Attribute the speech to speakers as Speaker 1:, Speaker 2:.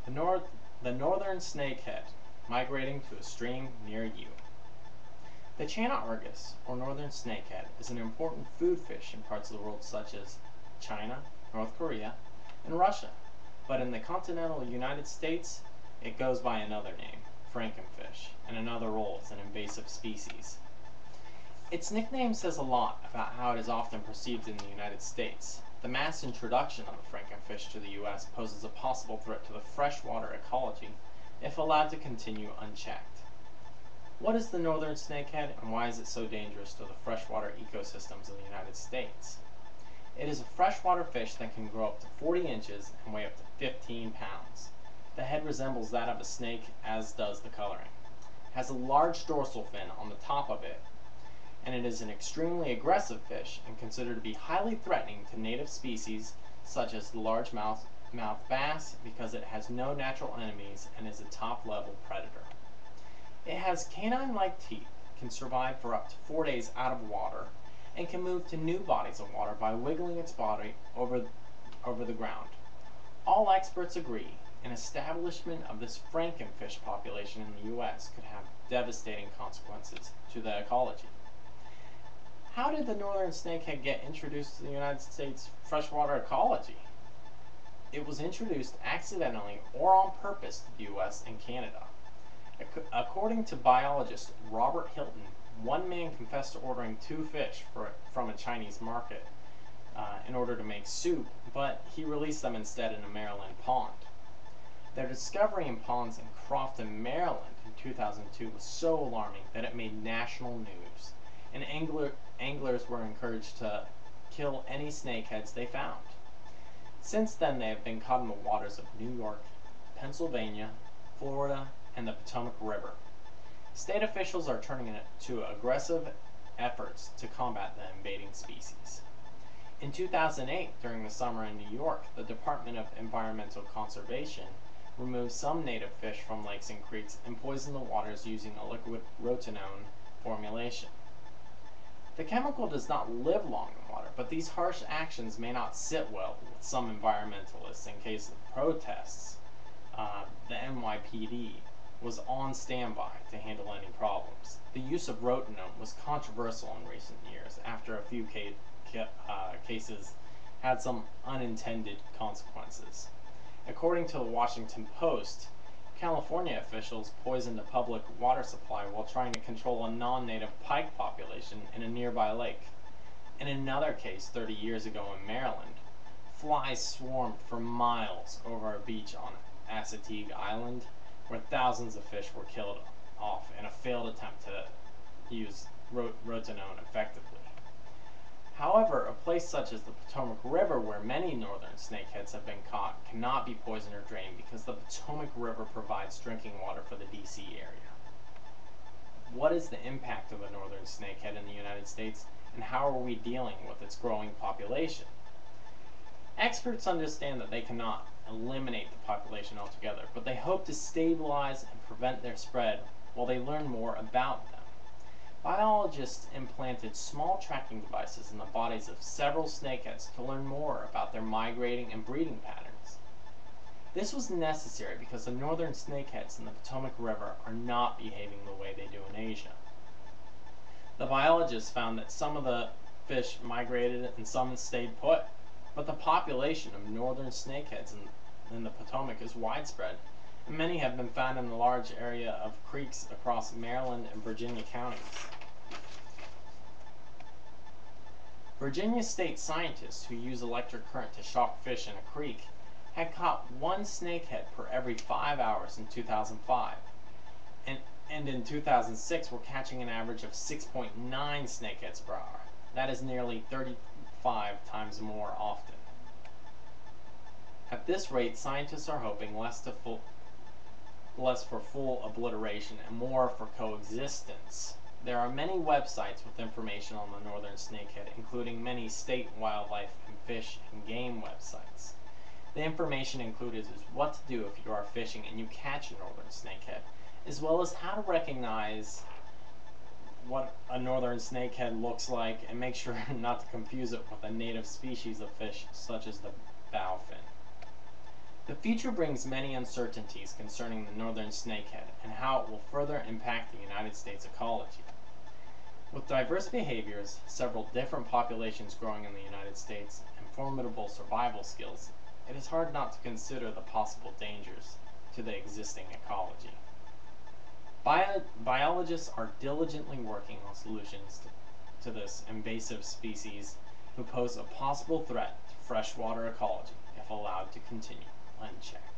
Speaker 1: The, the northern snakehead, migrating to a stream near you. The Chana argus, or northern snakehead, is an important food fish in parts of the world such as China, North Korea, and Russia. But in the continental United States, it goes by another name, frankenfish, and another role as an invasive species. Its nickname says a lot about how it is often perceived in the United States. The mass introduction of the frankenfish to the U.S. poses a possible threat to the freshwater ecology if allowed to continue unchecked. What is the northern snakehead, and why is it so dangerous to the freshwater ecosystems of the United States? It is a freshwater fish that can grow up to 40 inches and weigh up to 15 pounds. The head resembles that of a snake, as does the coloring. It has a large dorsal fin on the top of it, and it is an extremely aggressive fish and considered to be highly threatening to native species such as the largemouth bass because it has no natural enemies and is a top-level predator. It has canine-like teeth, can survive for up to 4 days out of water, and can move to new bodies of water by wiggling its body over the ground. All experts agree an establishment of this frankenfish population in the U.S. could have devastating consequences to the ecology. How did the northern snakehead get introduced to the United States freshwater ecology? It was introduced accidentally or on purpose to the U.S. and Canada. According to biologist Robert Hilton, one man confessed to ordering 2 fish from a Chinese market in order to make soup, but he released them instead in a Maryland pond. Their discovery in ponds in Crofton, Maryland in 2002 was so alarming that it made national news, and anglers were encouraged to kill any snakeheads they found. Since then, they have been caught in the waters of New York, Pennsylvania, Florida, and the Potomac River. State officials are turning to aggressive efforts to combat the invading species. In 2008, during the summer in New York, the Department of Environmental Conservation removed some native fish from lakes and creeks and poisoned the waters using a liquid rotenone formulation. The chemical does not live long in water, but these harsh actions may not sit well with some environmentalists. In case of protests, the NYPD was on standby to handle any problems. The use of rotenone was controversial in recent years after a few cases had some unintended consequences. According to the Washington Post, California officials poisoned a public water supply while trying to control a non-native pike population in a nearby lake. In another case 30 years ago in Maryland, flies swarmed for miles over a beach on Assateague Island, where thousands of fish were killed off in a failed attempt to use rotenone effectively. However, a place such as the Potomac River, where many northern snakeheads have been caught, cannot be poisoned or drained because the Potomac River provides drinking water for the DC area. What is the impact of a northern snakehead in the United States, and how are we dealing with its growing population? Experts understand that they cannot eliminate the population altogether, but they hope to stabilize and prevent their spread while they learn more about them. Biologists implanted small tracking devices in the bodies of several snakeheads to learn more about their migrating and breeding patterns. This was necessary because the northern snakeheads in the Potomac River are not behaving the way they do in Asia. The biologists found that some of the fish migrated and some stayed put, but the population of northern snakeheads in the Potomac is widespread, and many have been found in the large area of creeks across Maryland and Virginia counties. Virginia state scientists who use electric current to shock fish in a creek had caught 1 snakehead per every 5 hours in 2005, and in 2006 were catching an average of 6.9 snakeheads per hour. That is nearly 35 times more often. At this rate, scientists are hoping less for full obliteration and more for coexistence. There are many websites with information on the northern snakehead, including many state wildlife and fish and game websites. The information included is what to do if you are fishing and you catch a northern snakehead, as well as how to recognize what a northern snakehead looks like and make sure not to confuse it with a native species of fish such as the bowfin. The The future brings many uncertainties concerning the northern snakehead and how it will further impact the United States ecology. With diverse behaviors, several different populations growing in the United States, and formidable survival skills, it is hard not to consider the possible dangers to the existing ecology. Biologists are diligently working on solutions to this invasive species who pose a possible threat to freshwater ecology if allowed to continue unchecked.